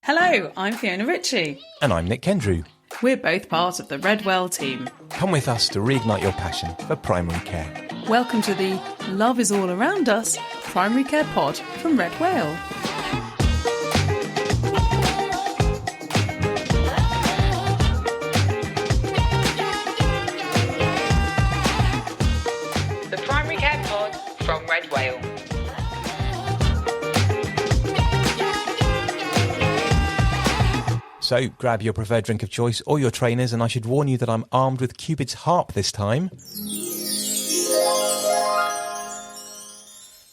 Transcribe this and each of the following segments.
Hello, I'm Fiona Ritchie. And I'm Nik Kendrew. We're both part of the Redwell team. Come with us to reignite your passion for primary care. Welcome to the Love is All Around Us Primary Care Pod from Red Whale. The Primary Care Pod from Red Whale. So grab your preferred drink of choice or your trainers, and I should warn you that I'm armed with Cupid's harp this time.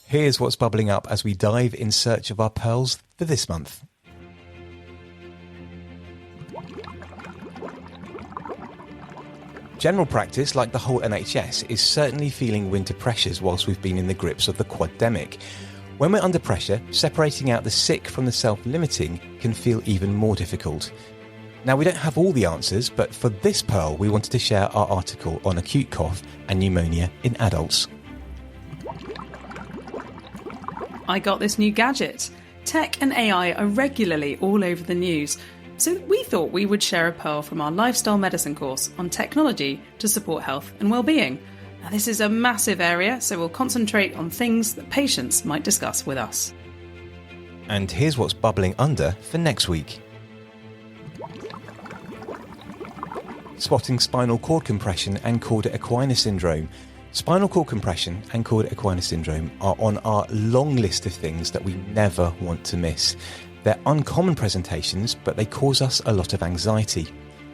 Here's what's bubbling up as we dive in search of our pearls for this month. General practice, like the whole NHS, is certainly feeling winter pressures whilst we've been in the grips of the quad-demic. When we're under pressure, separating out the sick from the self-limiting can feel even more difficult. Now, we don't have all the answers, but for this pearl, we wanted to share our article on acute cough and pneumonia in adults. I got this new gadget. Tech and AI are regularly all over the news, so we thought we would share a pearl from our lifestyle medicine course on technology to support health and well-being. Now, this is a massive area, so we'll concentrate on things that patients might discuss with us. And here's what's bubbling under for next week. Spotting spinal cord compression and cauda equina syndrome. Spinal cord compression and cauda equina syndrome are on our long list of things that we never want to miss. They're uncommon presentations, but they cause us a lot of anxiety.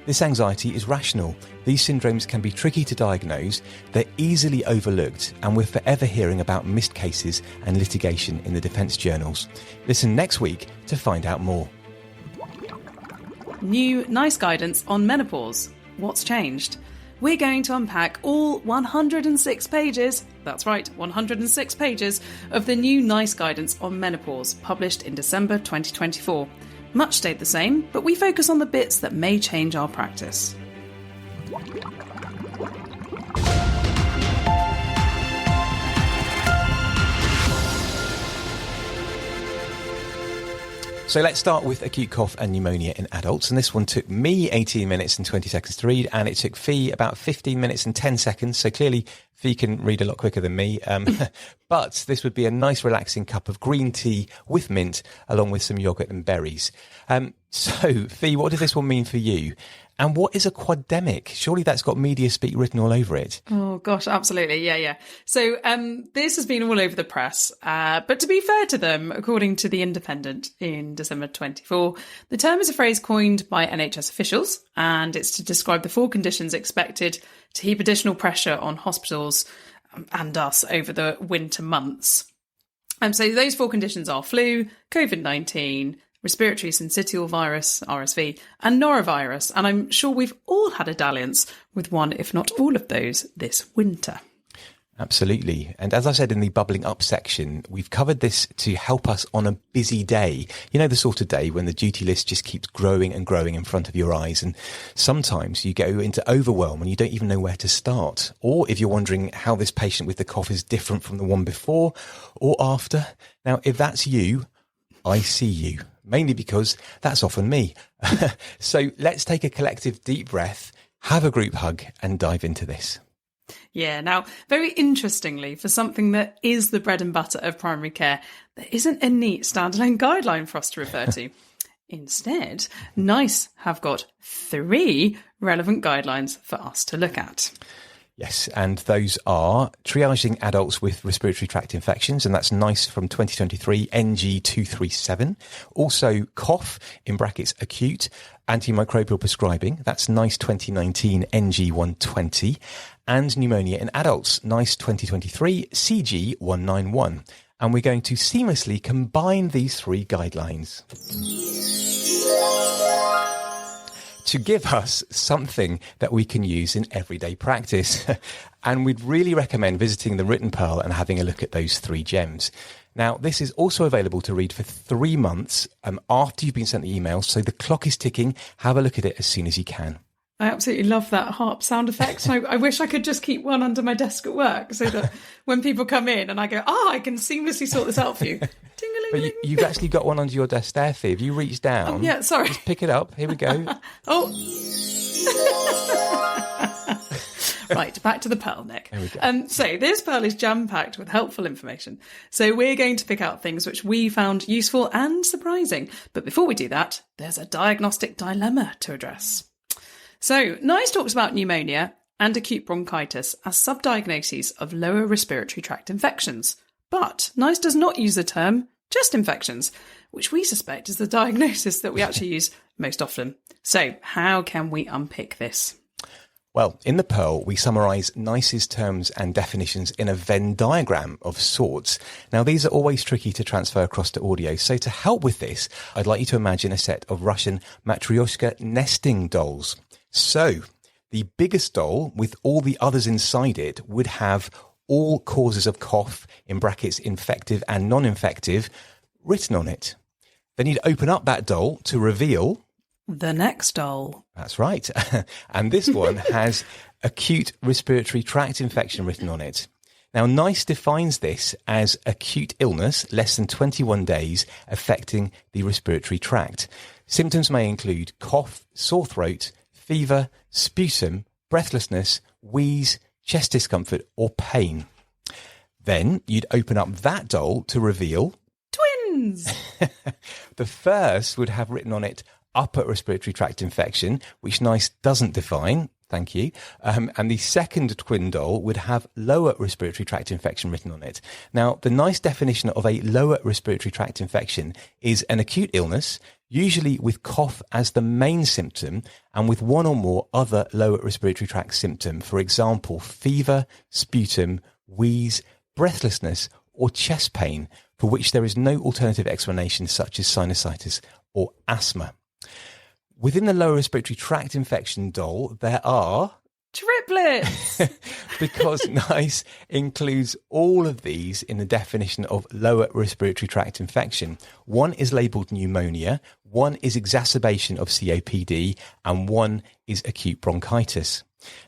This anxiety is rational. These syndromes can be tricky to diagnose, they're easily overlooked, and we're forever hearing about missed cases and litigation in the defence journals. Listen next week to find out more. New NICE guidance on menopause. What's changed? We're going to unpack all 106 pages, that's right, 106 pages, of the new NICE guidance on menopause, published in December 2024. Much stayed the same, but we focus on the bits that may change our practice. So let's start with acute cough and pneumonia in adults. And this one took me 18 minutes and 20 seconds to read, and it took Fee about 15 minutes and 10 seconds. So clearly Fee can read a lot quicker than me. But this would be a nice relaxing cup of green tea with mint, along with some yogurt and berries. So Fee, what does this one mean for you? And what is a quad-demic? Surely that's got media speak written all over it. Oh, gosh, absolutely. Yeah. So this has been all over the press. But to be fair to them, according to The Independent in December 24, the term is a phrase coined by NHS officials, and it's to describe the 4 conditions expected to heap additional pressure on hospitals and us over the winter months. So those 4 conditions are flu, COVID-19, respiratory syncytial virus, RSV, and norovirus. And I'm sure we've all had a dalliance with one, if not all of those, this winter. Absolutely. And as I said in the bubbling up section, we've covered this to help us on a busy day. You know, the sort of day when the duty list just keeps growing and growing in front of your eyes. And sometimes you go into overwhelm and you don't even know where to start. Or if you're wondering how this patient with the cough is different from the one before or after. Now, if that's you, I see you. Mainly because that's often me. So let's take a collective deep breath, have a group hug, and dive into this. Yeah, now, very interestingly, for something that is the bread and butter of primary care, there isn't a neat standalone guideline for us to refer to. Instead, NICE have got 3 relevant guidelines for us to look at. Yes, and those are Triaging Adults with Respiratory Tract Infections, and that's NICE from 2023, NG 237. Also, Cough, in brackets Acute, Antimicrobial Prescribing, that's NICE 2019, NG 120. And Pneumonia in Adults, NICE 2023, CG 191. And we're going to seamlessly combine these 3 guidelines to give us something that we can use in everyday practice. And we'd really recommend visiting the Written Pearl and having a look at those 3 gems. Now, this is also available to read for 3 months after you've been sent the email, so the clock is ticking. Have a look at it as soon as you can. I absolutely love that harp sound effect. I wish I could just keep one under my desk at work so that when people come in and I go, I can seamlessly sort this out for you. Ting-a-ling. But you've actually got one under your desk there, Fee. If you reach down, Oh, yeah, sorry. Just pick it up. Here we go. Oh. Right, back to the pearl, Nick. There we go. So this pearl is jam-packed with helpful information. So we're going to pick out things which we found useful and surprising. But before we do that, there's a diagnostic dilemma to address. So NICE talks about pneumonia and acute bronchitis as subdiagnoses of lower respiratory tract infections. But NICE does not use the term chest infections, which we suspect is the diagnosis that we actually use most often. So how can we unpick this? Well, in the Pearl, we summarise NICE's terms and definitions in a Venn diagram of sorts. Now, these are always tricky to transfer across to audio, so to help with this, I'd like you to imagine a set of Russian matryoshka nesting dolls. So, the biggest doll, with all the others inside it, would have all causes of cough, in brackets infective and non-infective, written on it. Then you'd open up that doll to reveal the next doll. That's right. And this one has acute respiratory tract infection written on it. Now, NICE defines this as acute illness less than 21 days affecting the respiratory tract. Symptoms may include cough, sore throat, fever, sputum, breathlessness, wheeze, chest discomfort, or pain. Then you'd open up that doll to reveal twins. The first would have written on it upper respiratory tract infection, which NICE doesn't define. Thank you. And the second twin doll would have lower respiratory tract infection written on it. Now, the NICE definition of a lower respiratory tract infection is an acute illness, usually with cough as the main symptom and with one or more other lower respiratory tract symptom. For example, fever, sputum, wheeze, breathlessness, or chest pain, for which there is no alternative explanation such as sinusitis or asthma. Within the lower respiratory tract infection doll, there are triplets, because NICE includes all of these in the definition of lower respiratory tract infection. One is labelled pneumonia, one is exacerbation of COPD, and one is acute bronchitis.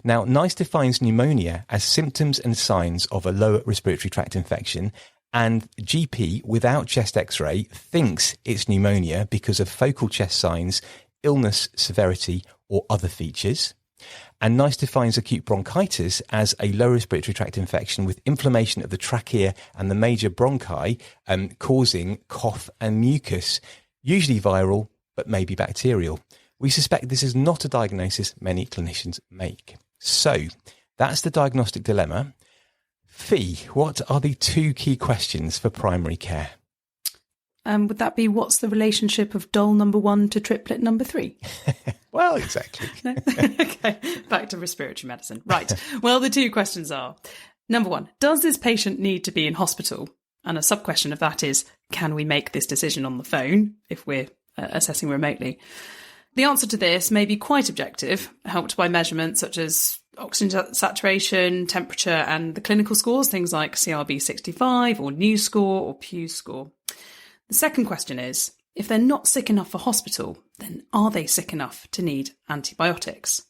Now, NICE defines pneumonia as symptoms and signs of a lower respiratory tract infection, and GP without chest x-ray thinks it's pneumonia because of focal chest signs, illness, severity, or other features. And NICE defines acute bronchitis as a lower respiratory tract infection with inflammation of the trachea and the major bronchi, causing cough and mucus, usually viral, but maybe bacterial. We suspect this is not a diagnosis many clinicians make. So that's the diagnostic dilemma. Fee, what are the two key questions for primary care? Would that be what's the relationship of doll number 1 to triplet number 3? Well, exactly. No? Okay, back to respiratory medicine. Right. Well, the two questions are, number 1, does this patient need to be in hospital? And a sub-question of that is, can we make this decision on the phone if we're assessing remotely? The answer to this may be quite objective, helped by measurements such as oxygen saturation, temperature, and the clinical scores, things like CRB-65 or News score or Pew score. The second question is, if they're not sick enough for hospital, then are they sick enough to need antibiotics?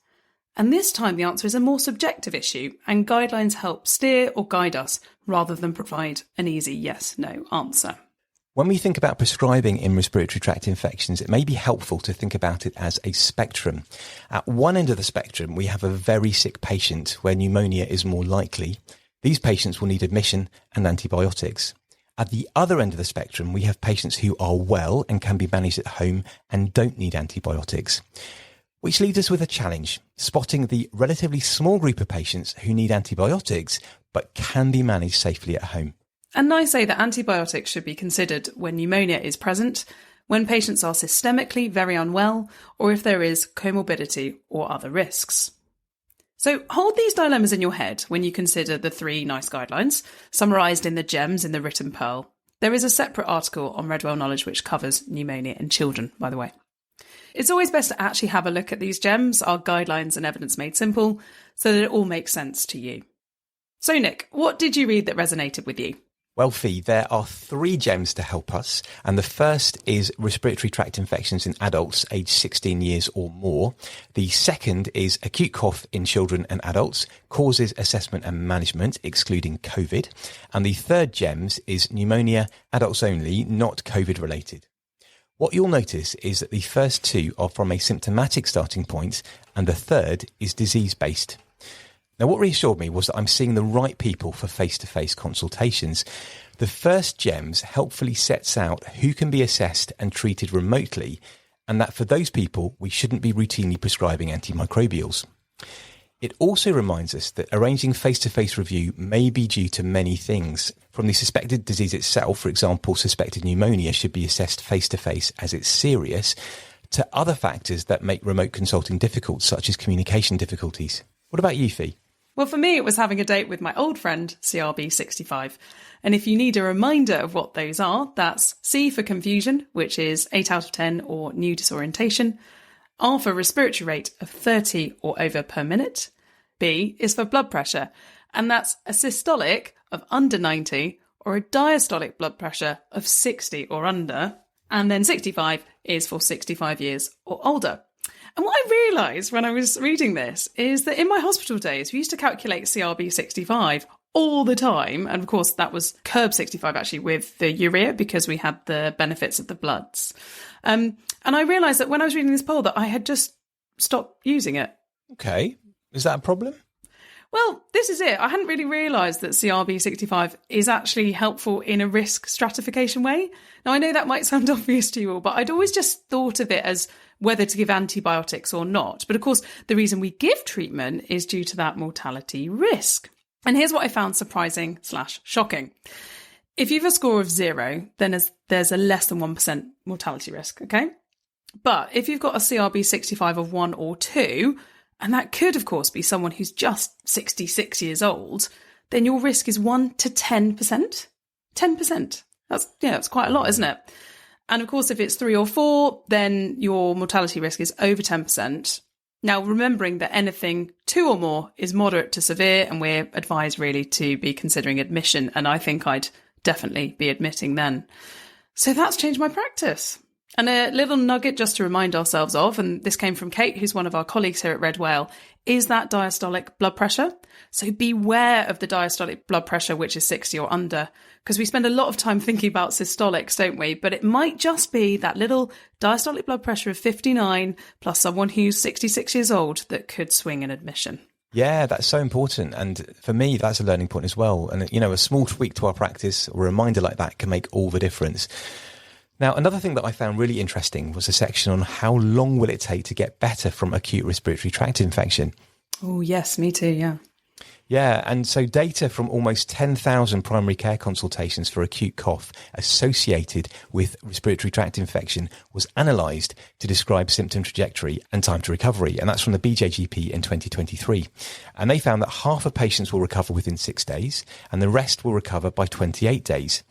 And this time the answer is a more subjective issue, and guidelines help steer or guide us rather than provide an easy yes-no answer. When we think about prescribing in respiratory tract infections, it may be helpful to think about it as a spectrum. At one end of the spectrum, we have a very sick patient where pneumonia is more likely. These patients will need admission and antibiotics. At the other end of the spectrum, we have patients who are well and can be managed at home and don't need antibiotics. Which leads us with a challenge, spotting the relatively small group of patients who need antibiotics but can be managed safely at home. And I say that antibiotics should be considered when pneumonia is present, when patients are systemically very unwell, or if there is comorbidity or other risks. So hold these dilemmas in your head when you consider the 3 NICE guidelines, summarised in the gems in the written pearl. There is a separate article on Redwell Knowledge which covers pneumonia in children, by the way. It's always best to actually have a look at these gems, our guidelines and evidence made simple, so that it all makes sense to you. So Nick, what did you read that resonated with you? Well, Fee, there are 3 gems to help us, and the first is respiratory tract infections in adults aged 16 years or more. The second is acute cough in children and adults, causes, assessment and management, excluding COVID. And the third gems is pneumonia, adults only, not COVID related. What you'll notice is that the first 2 are from a symptomatic starting point, and the third is disease-based. Now, what reassured me was that I'm seeing the right people for face-to-face consultations. The first GEMS helpfully sets out who can be assessed and treated remotely, and that for those people, we shouldn't be routinely prescribing antimicrobials. It also reminds us that arranging face-to-face review may be due to many things. From the suspected disease itself, for example, suspected pneumonia should be assessed face-to-face as it's serious, to other factors that make remote consulting difficult, such as communication difficulties. What about you, Fee? Well, for me, it was having a date with my old friend, CRB65. And if you need a reminder of what those are, that's C for confusion, which is 8 out of 10 or new disorientation. R for respiratory rate of 30 or over per minute. B is for blood pressure, and that's a systolic of under 90 or a diastolic blood pressure of 60 or under. And then 65 is for 65 years or older. And what I realised when I was reading this is that in my hospital days, we used to calculate CRB65 all the time. And of course, that was curb 65 actually with the urea because we had the benefits of the bloods. And I realised that when I was reading this poll that I had just stopped using it. Okay. Is that a problem? Well, this is it. I hadn't really realised that CRB65 is actually helpful in a risk stratification way. Now, I know that might sound obvious to you all, but I'd always just thought of it as whether to give antibiotics or not. But of course, the reason we give treatment is due to that mortality risk. And here's what I found surprising/shocking. If you've a score of 0, then there's a less than 1% mortality risk, okay? But if you've got a CRB65 of 1 or 2, and that could, of course, be someone who's just 66 years old, then your risk is 1 to 10%. 10%. That's quite a lot, isn't it? And of course, if it's 3 or 4, then your mortality risk is over 10%. Now, remembering that anything 2 or more is moderate to severe, and we're advised really to be considering admission. And I think I'd definitely be admitting then. So that's changed my practice. And a little nugget just to remind ourselves of, and this came from Kate, who's one of our colleagues here at Red Whale, is that diastolic blood pressure. So beware of the diastolic blood pressure, which is 60 or under, because we spend a lot of time thinking about systolics, don't we? But it might just be that little diastolic blood pressure of 59 plus someone who's 66 years old that could swing an admission. Yeah, that's so important. And for me, that's a learning point as well. And, a small tweak to our practice or a reminder like that can make all the difference. Now, another thing that I found really interesting was a section on how long will it take to get better from acute respiratory tract infection. Oh, yes, me too, yeah. Yeah, and so data from almost 10,000 primary care consultations for acute cough associated with respiratory tract infection was analysed to describe symptom trajectory and time to recovery, and that's from the BJGP in 2023. And they found that half of patients will recover within 6 days, and the rest will recover by 28 days.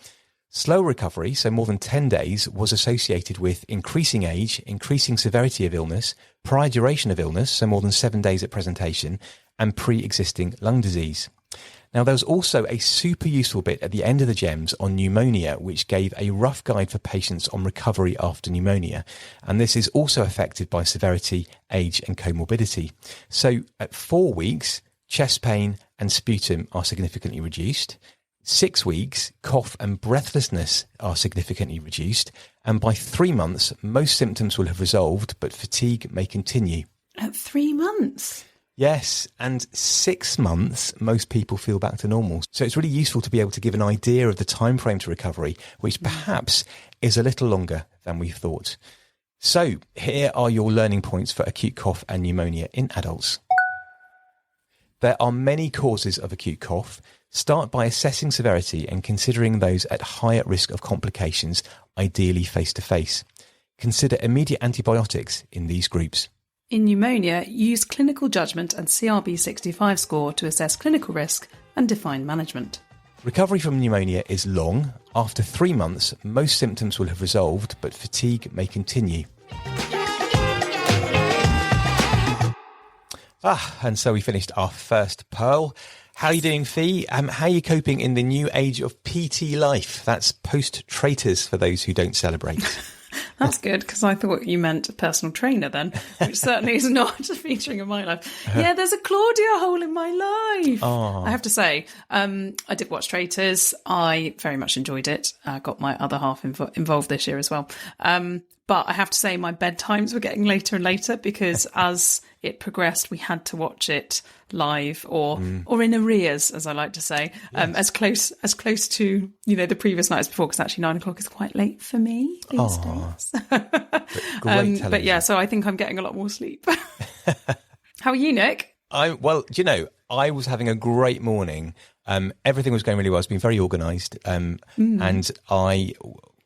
Slow recovery, so more than 10 days, was associated with increasing age, increasing severity of illness, prior duration of illness, so more than 7 days at presentation, and pre-existing lung disease. Now, there was also a super useful bit at the end of the GEMS on pneumonia, which gave a rough guide for patients on recovery after pneumonia. And this is also affected by severity, age, and comorbidity. So at 4 weeks, chest pain and sputum are significantly reduced. 6 weeks, cough and breathlessness are significantly reduced. And by 3 months, most symptoms will have resolved, but fatigue may continue. At 3 months? Yes, and 6 months, most people feel back to normal. So it's really useful to be able to give an idea of the time frame to recovery, which perhaps is a little longer than we thought. So here are your learning points for acute cough and pneumonia in adults. There are many causes of acute cough. Start by assessing severity and considering those at higher risk of complications, ideally face-to-face. Consider immediate antibiotics in these groups. In pneumonia, use clinical judgment and CRB65 score to assess clinical risk and define management. Recovery from pneumonia is long. After 3 months, most symptoms will have resolved, but fatigue may continue. And so we finished our first pearl. How are you doing, Fee? How are you coping in the new age of PT life? That's post-traitors for those who don't celebrate. That's good, because I thought you meant a personal trainer then, which certainly is not featuring in my life. Yeah, there's a Claudia hole in my life. Oh. I have to say, I did watch Traitors. I very much enjoyed it. I got my other half involved this year as well. But I have to say my bedtimes were getting later and later, because as it progressed, we had to watch it live or in arrears, as I like to say, as close to, the previous nights before, because actually 9:00 is quite late for me these days. Great but yeah, so I think I'm getting a lot more sleep. How are you, Nick? Well, do you know, I was having a great morning. Everything was going really well. It's been very organised. And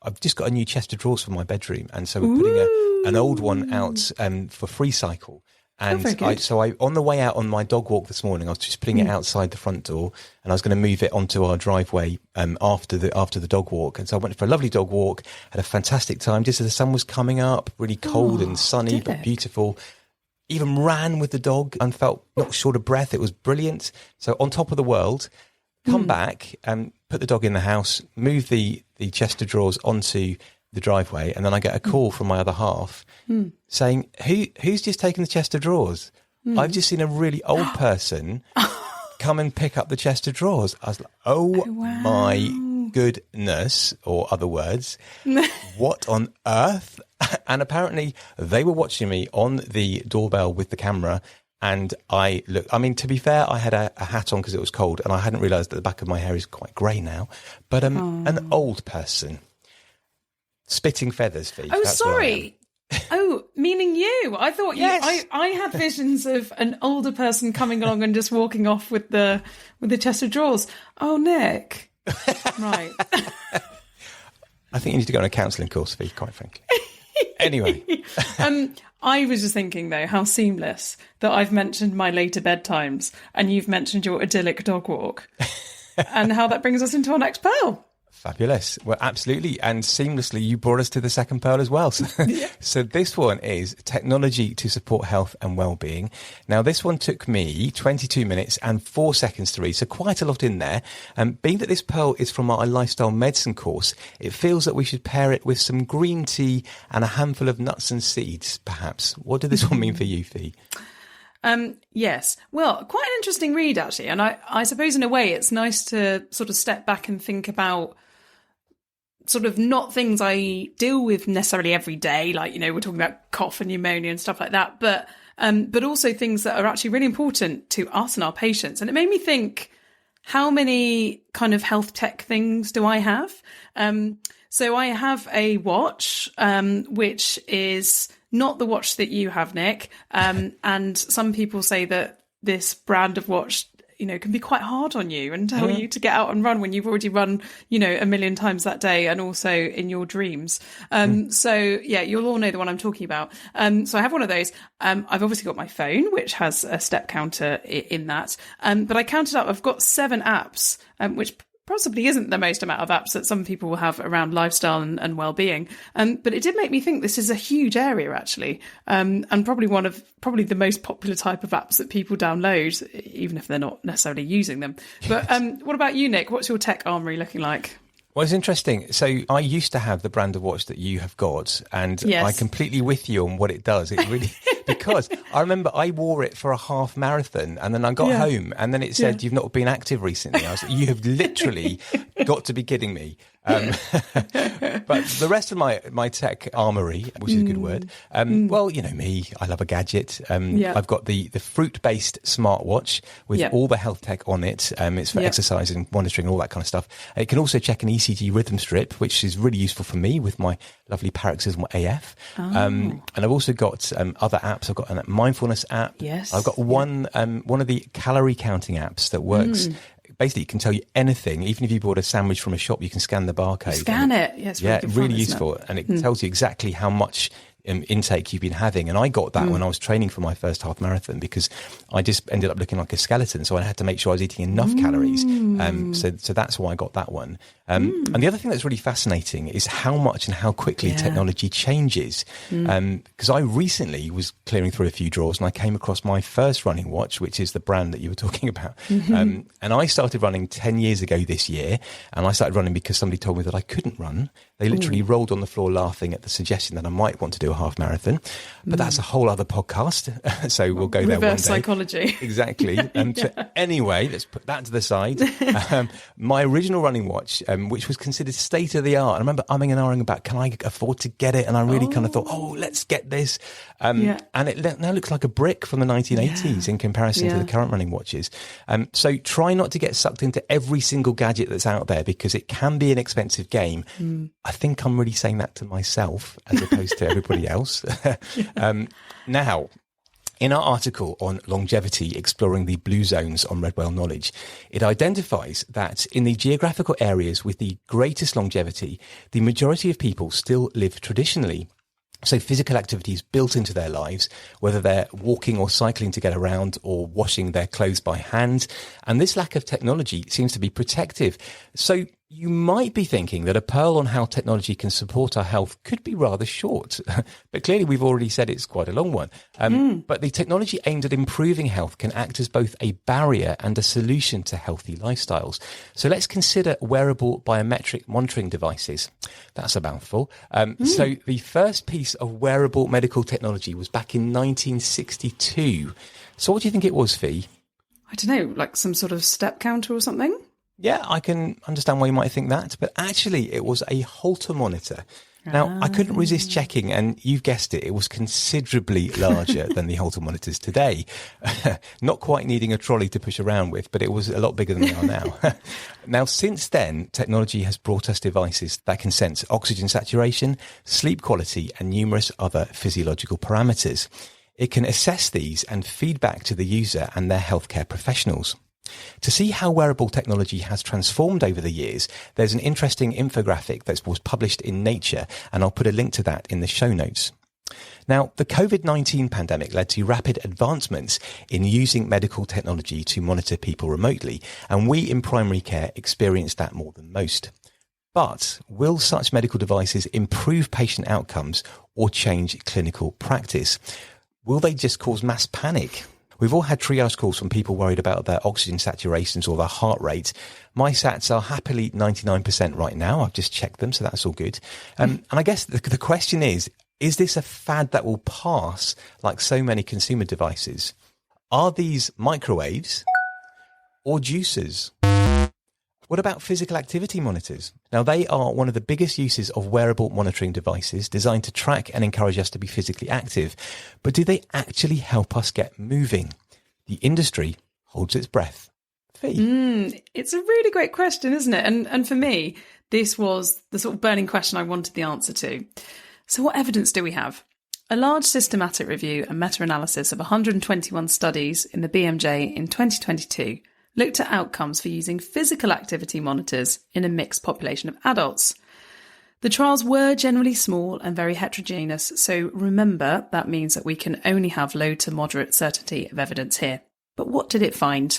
I've just got a new chest of drawers for my bedroom. And so we're putting an old one out for free cycle. And I on the way out on my dog walk this morning, I was just putting it outside the front door, and I was going to move it onto our driveway after the dog walk. And so I went for a lovely dog walk, had a fantastic time, just as the sun was coming up, really cold and sunny, but beautiful. Even ran with the dog and felt not short of breath. It was brilliant. So on top of the world, come back and put the dog in the house, move the chest of drawers onto the driveway, and then I get a call from my other half saying, who's just taken the chest of drawers? I've just seen a really old person come and pick up the chest of drawers. I was like, oh my goodness, or other words, what on earth? And apparently they were watching me on the doorbell with the camera. And I looked, I mean, to be fair, I had a hat on because it was cold, and I hadn't realised that the back of my hair is quite grey now. But an old person. Spitting feathers, Fee. Oh, sorry. Oh, meaning you. I thought yes. I had visions of an older person coming along and just walking off with the chest of drawers. Oh, Nick. Right. I think you need to go on a counselling course, Fee, quite frankly. Anyway. I was just thinking, though, how seamless that I've mentioned my later bedtimes and you've mentioned your idyllic dog walk and how that brings us into our next pearl. Fabulous. Well, absolutely. And seamlessly, you brought us to the second pearl as well. So this one is technology to support health and well-being. Now, this one took me 22 minutes and 4 seconds to read, so quite a lot in there. Being that this pearl is from our lifestyle medicine course, it feels that we should pair it with some green tea and a handful of nuts and seeds, perhaps. What did this one mean for you, Fee? Yes. Well, quite an interesting read, actually. And I suppose in a way it's nice to sort of step back and think about sort of not things I deal with necessarily every day, like, we're talking about cough and pneumonia and stuff like that, but also things that are actually really important to us and our patients. And it made me think, how many kind of health tech things do I have? So I have a watch, which is not the watch that you have, Nick. And some people say that this brand of watch, can be quite hard on you and tell you to get out and run when you've already run, a million times that day, and also in your dreams. So yeah, you'll all know the one I'm talking about. So I have one of those. I've obviously got my phone, which has a step counter in that. But I counted up, I've got 7 apps, which possibly isn't the most amount of apps that some people will have around lifestyle and well-being. But it did make me think this is a huge area, actually, and probably the most popular type of apps that people download, even if they're not necessarily using them. But what about you, Nick? What's your tech armoury looking like? Well, it's interesting. So I used to have the brand of watch that you have got, and yes. I'm completely with you on what it does. It really, because I remember I wore it for a half marathon, and then I got home, and then it said, you've not been active recently. I was like, you have literally got to be kidding me. But the rest of my tech armory, which is a good word, well, me, I love a gadget. I've got the fruit-based smartwatch with all the health tech on it. It's for exercise and monitoring, all that kind of stuff. It can also check an ECG rhythm strip, which is really useful for me with my lovely paroxysmal AF. And I've also got other apps. I've got a mindfulness app. Yes. I've got one of the calorie counting apps that works. Basically, it can tell you anything. Even if you bought a sandwich from a shop, you can scan the barcode. Scan it. Yes, really useful. And it tells you exactly how much intake you've been having. And I got that when I was training for my first half marathon, because I just ended up looking like a skeleton. So I had to make sure I was eating enough calories. So that's why I got that one. And the other thing that's really fascinating is how much and how quickly technology changes. Because I recently was clearing through a few drawers and I came across my first running watch, which is the brand that you were talking about. And I started running 10 years ago this year. And I started running because somebody told me that I couldn't run. They literally rolled on the floor laughing at the suggestion that I might want to do a half marathon. But that's a whole other podcast. So we'll go there one day. Reverse psychology. Exactly. So anyway, let's put that to the side. My original running watch, which was considered state of the art. I remember umming and ahhing about, can I afford to get it? And I really kind of thought, let's get this. And it now looks like a brick from the 1980s in comparison to the current running watches. So try not to get sucked into every single gadget that's out there, because it can be an expensive game. I think I'm really saying that to myself as opposed to everybody else. Now, in our article on longevity, exploring the blue zones on Red Whale Knowledge, it identifies that in the geographical areas with the greatest longevity, the majority of people still live traditionally. So physical activity is built into their lives, whether they're walking or cycling to get around or washing their clothes by hand. And this lack of technology seems to be protective. So you might be thinking that a pearl on how technology can support our health could be rather short, but clearly we've already said it's quite a long one. But the technology aimed at improving health can act as both a barrier and a solution to healthy lifestyles. So let's consider wearable biometric monitoring devices. That's a mouthful. So the first piece of wearable medical technology was back in 1962. So what do you think it was, Fee? I don't know, like some sort of step counter or something? Yeah, I can understand why you might think that, but actually it was a Holter monitor. Now, I couldn't resist checking, and you've guessed it, it was considerably larger than the Holter monitors today. Not quite needing a trolley to push around with, but it was a lot bigger than they are now. Now, since then, technology has brought us devices that can sense oxygen saturation, sleep quality, and numerous other physiological parameters. It can assess these and feed back to the user and their healthcare professionals. To see how wearable technology has transformed over the years, there's an interesting infographic that was published in Nature, and I'll put a link to that in the show notes. Now, the COVID-19 pandemic led to rapid advancements in using medical technology to monitor people remotely, and we in primary care experienced that more than most. But will such medical devices improve patient outcomes or change clinical practice? Will they just cause mass panic? We've all had triage calls from people worried about their oxygen saturations or their heart rate. My sats are happily 99% right now. I've just checked them, so that's all good. And I guess the question is this a fad that will pass like so many consumer devices? Are these microwaves or juicers? What about physical activity monitors? Now, they are one of the biggest uses of wearable monitoring devices designed to track and encourage us to be physically active. But do they actually help us get moving? The industry holds its breath. Fee? It's a really great question, isn't it? And for me, this was the sort of burning question I wanted the answer to. So what evidence do we have? A large systematic review and meta-analysis of 121 studies in the BMJ in 2022 looked at outcomes for using physical activity monitors in a mixed population of adults. The trials were generally small and very heterogeneous, so remember that means that we can only have low to moderate certainty of evidence here. But what did it find?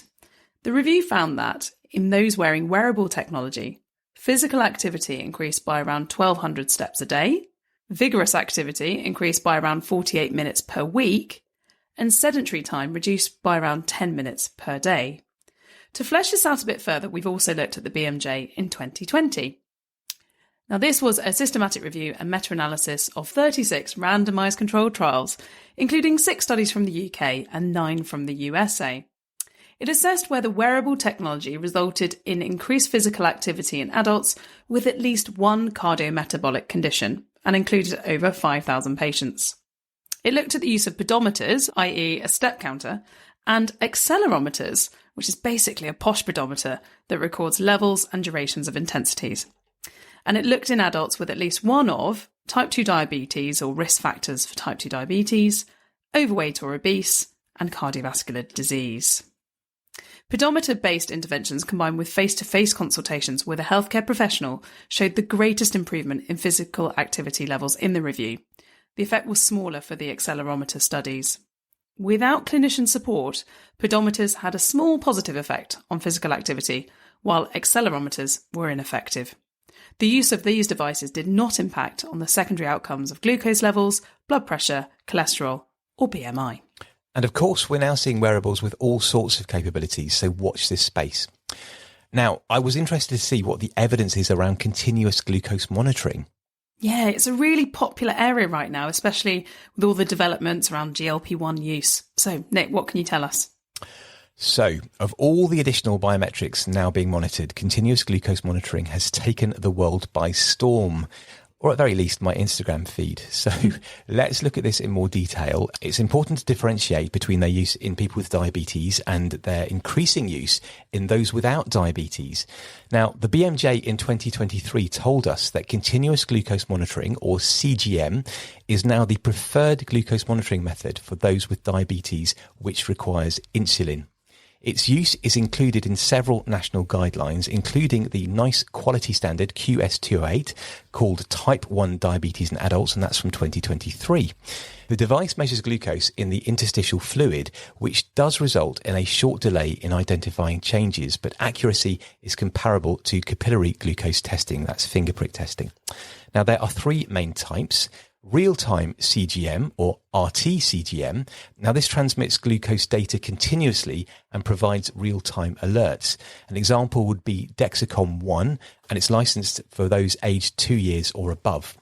The review found that, in those wearing wearable technology, physical activity increased by around 1,200 steps a day, vigorous activity increased by around 48 minutes per week, and sedentary time reduced by around 10 minutes per day. To flesh this out a bit further, we've also looked at the BMJ in 2020. Now, this was a systematic review and meta-analysis of 36 randomised controlled trials, including 6 studies from the UK and 9 from the USA. It assessed whether wearable technology resulted in increased physical activity in adults with at least one cardiometabolic condition and included over 5,000 patients. It looked at the use of pedometers, i.e. a step counter, and accelerometers, which is basically a posh pedometer that records levels and durations of intensities. And it looked in adults with at least one of type 2 diabetes or risk factors for type 2 diabetes, overweight or obese, and cardiovascular disease. Pedometer-based interventions combined with face-to-face consultations with a healthcare professional showed the greatest improvement in physical activity levels in the review. the effect was smaller for the accelerometer studies. Without clinician support, pedometers had a small positive effect on physical activity, while accelerometers were ineffective. The use of these devices did not impact on the secondary outcomes of glucose levels, blood pressure, cholesterol, or BMI. And of course, we're now seeing wearables with all sorts of capabilities, so watch this space. Now, I was interested to see what the evidence is around continuous glucose monitoring. Yeah, it's a really popular area right now, especially with all the developments around GLP-1 use. So, Nick, what can you tell us? So, of all the additional biometrics now being monitored, continuous glucose monitoring has taken the world by storm, or at very least my Instagram feed. So let's look at this in more detail. It's important to differentiate between their use in people with diabetes and their increasing use in those without diabetes. Now, the BMJ in 2023 told us that continuous glucose monitoring, or CGM, is now the preferred glucose monitoring method for those with diabetes, which requires insulin. Its use is included in several national guidelines, including the NICE quality standard QS208, called Type 1 Diabetes in Adults, and that's from 2023. The device measures glucose in the interstitial fluid, which does result in a short delay in identifying changes, but accuracy is comparable to capillary glucose testing, that's finger prick testing. Now, there are three main types. Real-time CGM, or RT-CGM. Now, this transmits glucose data continuously and provides real-time alerts. An example would be Dexcom ONE, and it's licensed for those aged 2 years or above.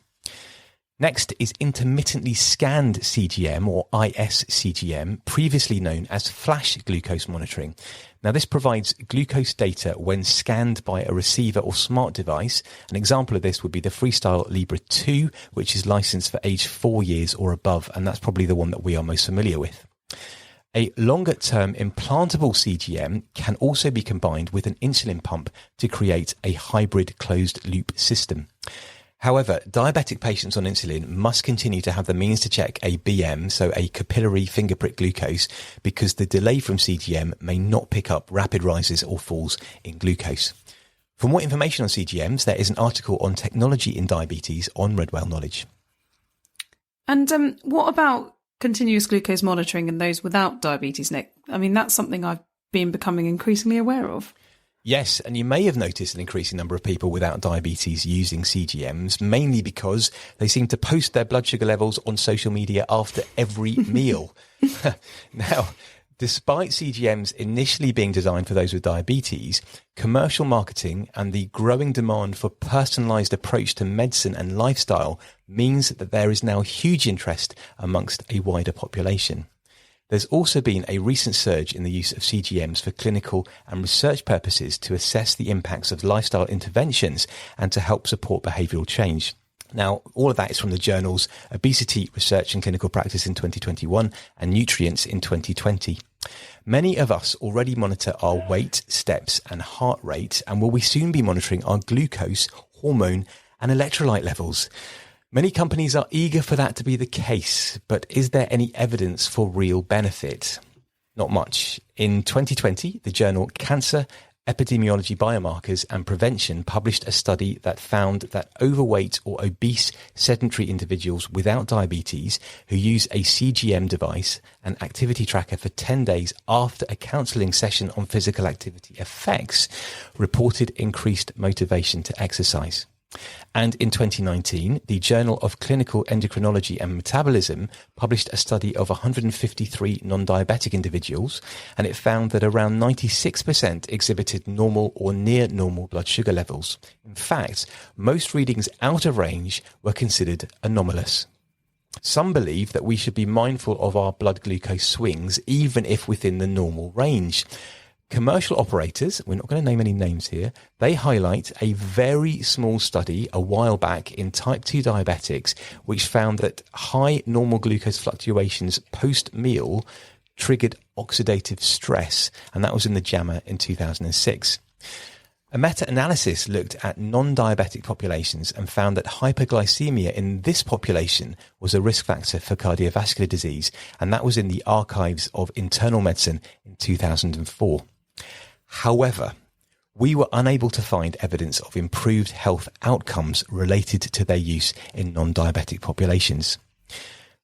Next is intermittently scanned CGM, or IS-CGM, previously known as flash glucose monitoring. Now, this provides glucose data when scanned by a receiver or smart device. An example of this would be the Freestyle Libre 2, which is licensed for age 4 years or above, and that's probably the one that we are most familiar with. A longer-term implantable CGM can also be combined with an insulin pump to create a hybrid closed-loop system. However, diabetic patients on insulin must continue to have the means to check a BM, so a capillary finger prick glucose, because the delay from CGM may not pick up rapid rises or falls in glucose. For more information on CGMs, there is an article on technology in diabetes on Redwell Knowledge. And what about continuous glucose monitoring in those without diabetes, Nick? I mean, that's something I've been becoming increasingly aware of. Yes, and you may have noticed an increasing number of people without diabetes using CGMs, mainly because they seem to post their blood sugar levels on social media after every meal. Now, despite CGMs initially being designed for those with diabetes, commercial marketing and the growing demand for personalised approach to medicine and lifestyle means that there is now huge interest amongst a wider population. There's also been a recent surge in the use of CGMs for clinical and research purposes to assess the impacts of lifestyle interventions and to help support behavioural change. Now, all of that is from the journals Obesity Research and Clinical Practice in 2021 and Nutrients in 2020. Many of us already monitor our weight, steps and heart rate, and will we soon be monitoring our glucose, hormone and electrolyte levels. Many companies are eager for that to be the case, but is there any evidence for real benefit? Not much. In 2020, the journal Cancer, Epidemiology, Biomarkers and Prevention published a study that found that overweight or obese sedentary individuals without diabetes who use a CGM device and activity tracker for 10 days after a counselling session on physical activity effects reported increased motivation to exercise. And in 2019, the Journal of Clinical Endocrinology and Metabolism published a study of 153 non-diabetic individuals, and it found that around 96% exhibited normal or near normal blood sugar levels. In fact, most readings out of range were considered anomalous. Some believe that we should be mindful of our blood glucose swings, even if within the normal range. Commercial operators, we're not going to name any names here, they highlight a very small study a while back in type 2 diabetics, which found that high normal glucose fluctuations post-meal triggered oxidative stress, and that was in the JAMA in 2006. A meta-analysis looked at non-diabetic populations and found that hyperglycemia in this population was a risk factor for cardiovascular disease, and that was in the Archives of Internal Medicine in 2004. However, we were unable to find evidence of improved health outcomes related to their use in non-diabetic populations.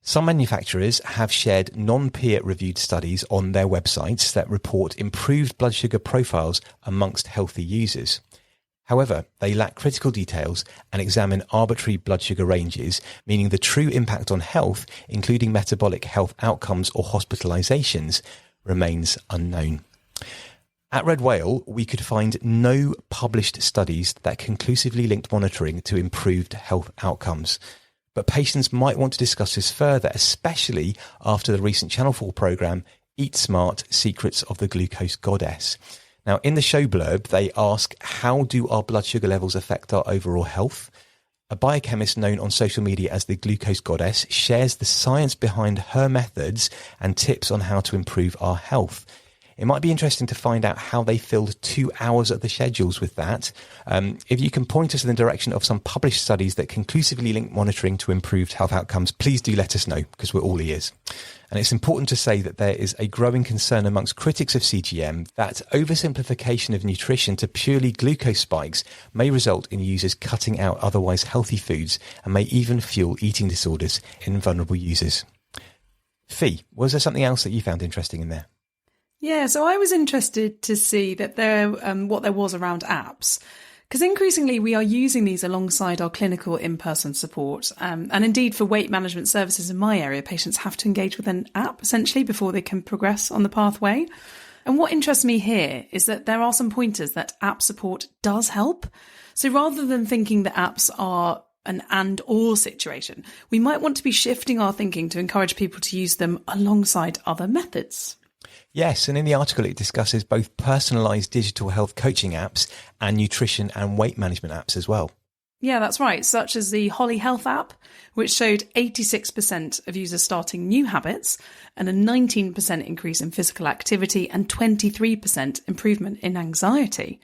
Some manufacturers have shared non-peer reviewed studies on their websites that report improved blood sugar profiles amongst healthy users. However, they lack critical details and examine arbitrary blood sugar ranges, meaning the true impact on health, including metabolic health outcomes or hospitalizations, remains unknown. At Red Whale, we could find no published studies that conclusively linked monitoring to improved health outcomes. But patients might want to discuss this further, especially after the recent Channel 4 programme, Eat Smart, Secrets of the Glucose Goddess. Now, in the show blurb, they ask, how do our blood sugar levels affect our overall health? A biochemist known on social media as the Glucose Goddess shares the science behind her methods and tips on how to improve our health. It might be interesting to find out how they filled 2 hours of the schedules with that. If you can point us in the direction of some published studies that conclusively link monitoring to improved health outcomes, please do let us know, because we're all ears. And it's important to say that there is a growing concern amongst critics of CGM that oversimplification of nutrition to purely glucose spikes may result in users cutting out otherwise healthy foods and may even fuel eating disorders in vulnerable users. Fee, was there something else that you found interesting in there? Yeah, so I was interested to see that what there was around apps, because increasingly we are using these alongside our clinical in-person support. And indeed, for weight management services in my area, patients have to engage with an app essentially before they can progress on the pathway. And what interests me here is that there are some pointers that app support does help. So rather than thinking that apps are an and/or situation, we might want to be shifting our thinking to encourage people to use them alongside other methods. Yes, and in the article it discusses both personalised digital health coaching apps and nutrition and weight management apps as well. Yeah, that's right, such as the Holly Health app, which showed 86% of users starting new habits and a 19% increase in physical activity and 23% improvement in anxiety.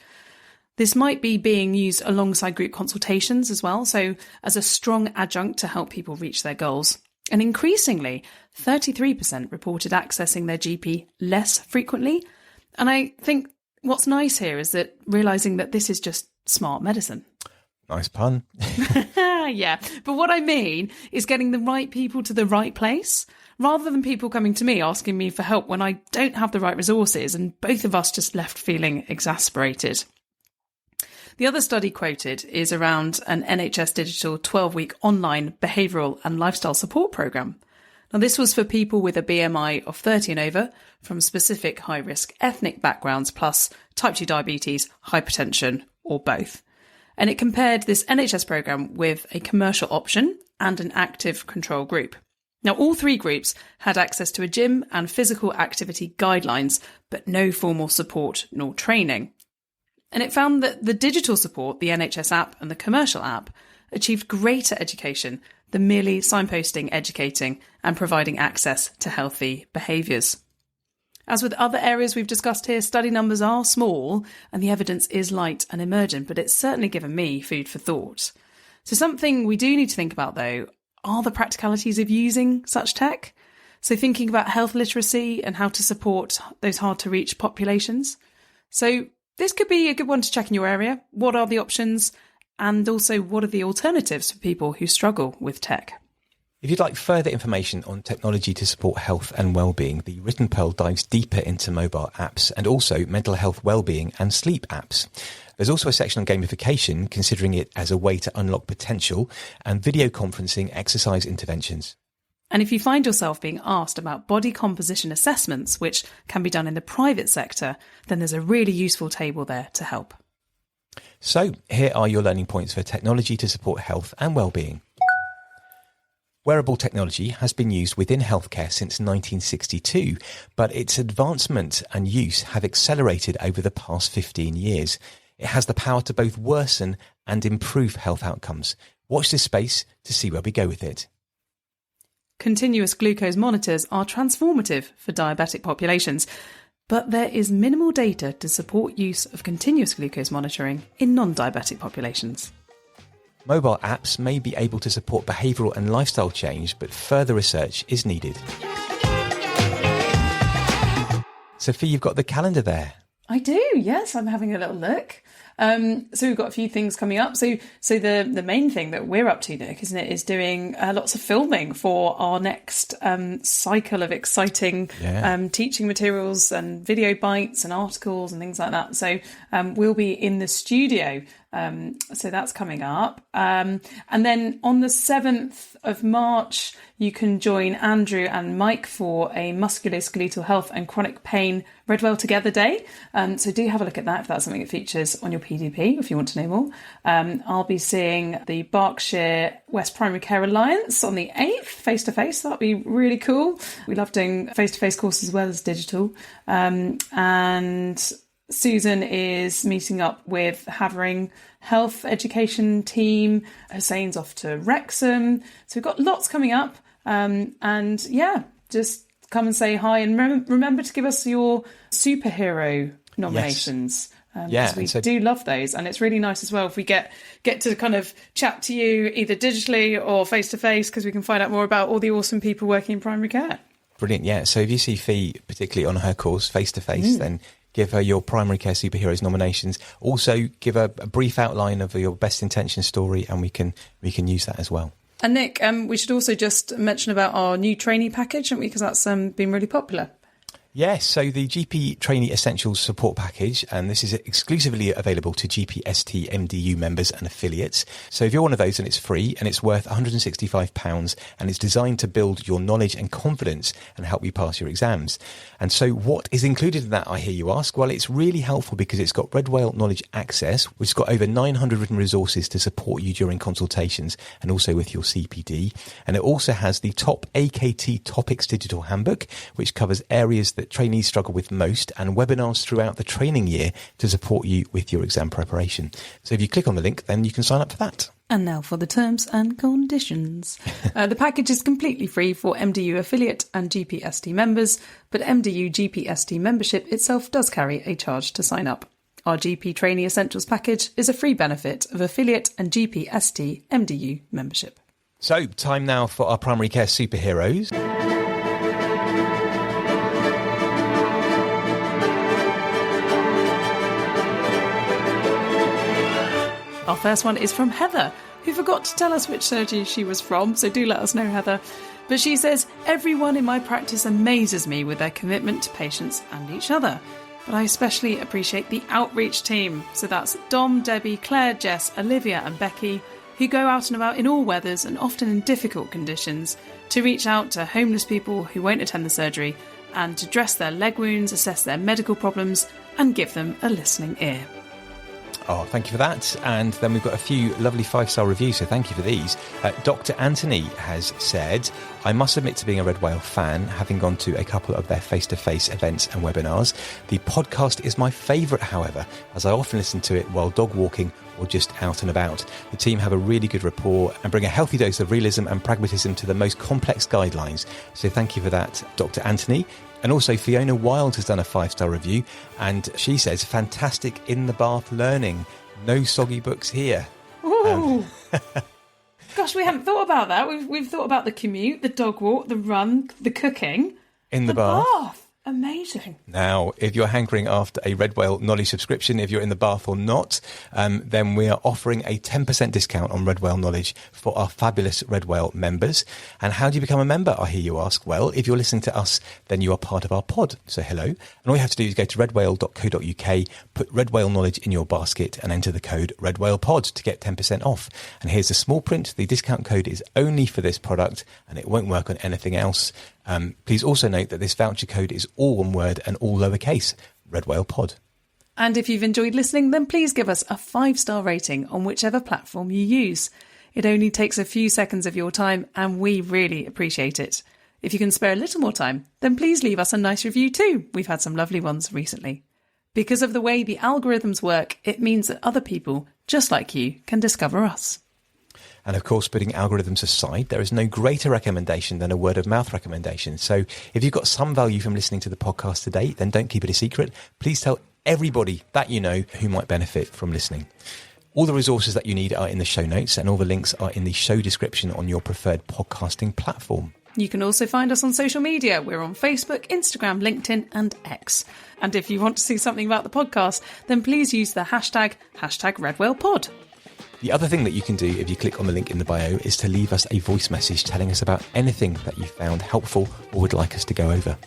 This might be being used alongside group consultations as well, so as a strong adjunct to help people reach their goals. And increasingly, 33% reported accessing their GP less frequently. And I think what's nice here is that realising that this is just smart medicine. Nice pun. Yeah, but what I mean is getting the right people to the right place, rather than people coming to me asking me for help when I don't have the right resources and both of us just left feeling exasperated. The other study quoted is around an NHS digital 12-week online behavioural and lifestyle support programme. Now, this was for people with a BMI of 30 and over from specific high-risk ethnic backgrounds plus type 2 diabetes, hypertension, or both. And it compared this NHS programme with a commercial option and an active control group. Now, all three groups had access to a gym and physical activity guidelines, but no formal support nor training. And it found that the digital support, the NHS app and the commercial app, achieved greater education than merely signposting, educating and providing access to healthy behaviours. As with other areas we've discussed here, study numbers are small and the evidence is light and emergent, but it's certainly given me food for thought. So something we do need to think about, though, are the practicalities of using such tech. So thinking about health literacy and how to support those hard-to-reach populations. So this could be a good one to check in your area. What are the options? And also, what are the alternatives for people who struggle with tech? If you'd like further information on technology to support health and wellbeing, the Written Pearl dives deeper into mobile apps and also mental health, wellbeing and sleep apps. There's also a section on gamification, considering it as a way to unlock potential, and video conferencing exercise interventions. And if you find yourself being asked about body composition assessments, which can be done in the private sector, then there's a really useful table there to help. So here are your learning points for technology to support health and wellbeing. Wearable technology has been used within healthcare since 1962, but its advancement and use have accelerated over the past 15 years. It has the power to both worsen and improve health outcomes. Watch this space to see where we go with it. Continuous glucose monitors are transformative for diabetic populations, but there is minimal data to support use of continuous glucose monitoring in non-diabetic populations. Mobile apps may be able to support behavioural and lifestyle change, but further research is needed. Sophie, you've got the calendar there. I do, yes. I'm having a little look. So we've got a few things coming up. So the main thing that we're up to, Nick, isn't it, is doing lots of filming for our next cycle of exciting teaching materials and video bites and articles and things like that. So we'll be in the studio. So that's coming up. And then on the 7th of March, you can join Andrew and Mike for a musculoskeletal health and chronic pain Read Well Together Day. So do have a look at that if that's something that features on your PDP, if you want to know more. I'll be seeing the Berkshire West Primary Care Alliance on the 8th, face-to-face. That'll be really cool. We love doing face-to-face courses as well as digital. And Susan is meeting up with Havering Health Education team. Hussein's off to Wrexham. So we've got lots coming up. And just come and say hi. And remember to give us your superhero nominations. Yes. Because we do love those. And it's really nice as well if we get to kind of chat to you either digitally or face-to-face, because we can find out more about all the awesome people working in primary care. Brilliant. Yeah. So if you see Fee, particularly on her course, face-to-face, then give her your primary care superheroes nominations. Also, give her a brief outline of your best intention story, and we can use that as well. And Nick, we should also just mention about our new trainee package, shouldn't we? Because that's been really popular. Yes, so the GP Trainee Essentials Support Package, and this is exclusively available to GPST MDU members and affiliates. So if you're one of those, then it's free and it's worth £165, and it's designed to build your knowledge and confidence and help you pass your exams. And so what is included in that, I hear you ask? Well, it's really helpful because it's got Red Whale Knowledge Access, which has got over 900 written resources to support you during consultations and also with your CPD. And it also has the Top AKT Topics Digital Handbook, which covers areas that trainees struggle with most, and webinars throughout the training year to support you with your exam preparation. So if you click on the link, then you can sign up for that. And now for the terms and conditions. The package is completely free for MDU affiliate and GPST members, but MDU GPST membership itself does carry a charge to sign up. Our GP Trainee Essentials package is a free benefit of affiliate and GPST MDU membership. So, time now for our primary care superheroes. Our first one is from Heather, who forgot to tell us which surgery she was from, so do let us know, Heather. But she says, everyone in my practice amazes me with their commitment to patients and each other. But I especially appreciate the outreach team. So that's Dom, Debbie, Claire, Jess, Olivia and Becky, who go out and about in all weathers and often in difficult conditions to reach out to homeless people who won't attend the surgery and to dress their leg wounds, assess their medical problems and give them a listening ear. Oh, thank you for that. And then we've got a few lovely 5-star reviews, so thank you for these. Dr. Anthony has said, I must admit to being a Red Whale fan, having gone to a couple of their face-to-face events and webinars. The podcast is my favourite, however, as I often listen to it while dog walking or just out and about. The team have a really good rapport and bring a healthy dose of realism and pragmatism to the most complex guidelines. So thank you for that, Dr. Anthony. And also Fiona Wild has done a 5-star review, and she says, fantastic in the bath learning. No soggy books here. Ooh. Gosh, we haven't thought about that. We've thought about the commute, the dog walk, the run, the cooking. In the bath. Amazing. Now, if you're hankering after a Red Whale Knowledge subscription, if you're in the bath or not, then we are offering a 10% discount on Red Whale Knowledge for our fabulous Red Whale members. And how do you become a member, I hear you ask? Well, if you're listening to us, then you are part of our pod. So hello. And all you have to do is go to redwhale.co.uk, put Red Whale Knowledge in your basket and enter the code RedWhalePod to get 10% off. And here's the small print. The discount code is only for this product and it won't work on anything else. Please also note that this voucher code is all one word and all lowercase, Red Whale Pod. And if you've enjoyed listening, then please give us a 5-star rating on whichever platform you use. It only takes a few seconds of your time and we really appreciate it. If you can spare a little more time, then please leave us a nice review too. We've had some lovely ones recently. Because of the way the algorithms work, it means that other people, just like you, can discover us. And of course, putting algorithms aside, there is no greater recommendation than a word of mouth recommendation. So if you've got some value from listening to the podcast today, then don't keep it a secret. Please tell everybody that you know who might benefit from listening. All the resources that you need are in the show notes and all the links are in the show description on your preferred podcasting platform. You can also find us on social media. We're on Facebook, Instagram, LinkedIn and X. And if you want to see something about the podcast, then please use the hashtag RedWhalePod. The other thing that you can do if you click on the link in the bio is to leave us a voice message telling us about anything that you found helpful or would like us to go over.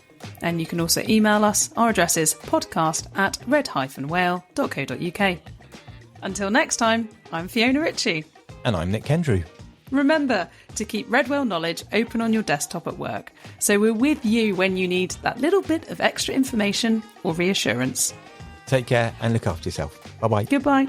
And you can also email us. Our address is podcast@red-whale.co.uk. Until next time, I'm Fiona Ritchie. And I'm Nik Kendrew. Remember to keep Red Whale knowledge open on your desktop at work, so we're with you when you need that little bit of extra information or reassurance. Take care and look after yourself. Bye-bye. Goodbye.